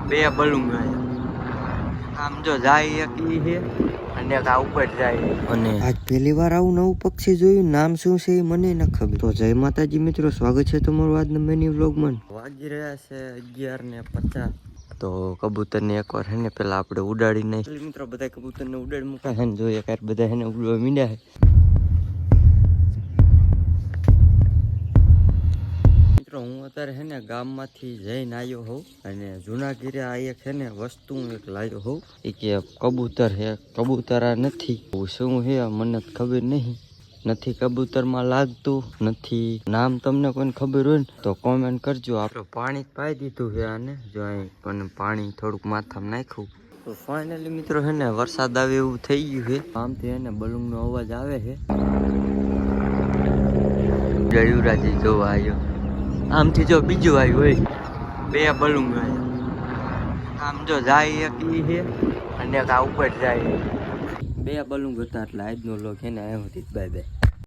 બે બલુંગ આમ જો જાય એક ઈ છે અને એક આ ઉપર જાય. અને આજ પહેલી વાર આવું નવું પક્ષી જોયું. નામ શું છે એ મને ન ખબર. તો જય માતાજી મિત્રો, સ્વાગત છે તમારું આજના મેની વ્લોગમાં. વાગી રહ્યા છે 11:50. તો કબૂતર ને એકવાર હે ને પેલા આપણે ઉડાડી નહીં મિત્રો. બધા કબૂતર ને ઉડાડી મૂકા હે ને જોઈએ કાર બધા હે ને ઉડવા મીડ્યા છે. મિત્રો હું અત્યારે હે ને ગામમાંથી જઈને આવ્યો હોઉં અને જુનાગીરે આ એક છે ને વસ્તુ હું એક લાવ્યો હોઉં. એ કે કબૂતર હે, કબૂતર આ નથી. શું હે મને ખબર નહીં. નથી કબૂતરમાં લાગતું નથી. નામ તમને કોઈને ખબર હોય ને તો કોમેન્ટ કરજો. આપણે પાણી પાઈ દીધું છે આને, જો અહીં પણ પાણી થોડુંક માથામાં નાખ્યું. તો ફાઇનલી મિત્રો હે ને વરસાદ આવે એવું થઈ ગયું છે. આમથી હે ને બલૂનનો અવાજ આવે છે. જયુરાજી જોવા આવ્યો. આમથી જો બીજું આવ્યું હોય. બે બલૂન આમ જો જાય એક ઈ છે અને એક આ ઉપર જાય. બે બલૂન હતા એટલે આજનો લોક છે ને આવ્યો હતી. Bye bye.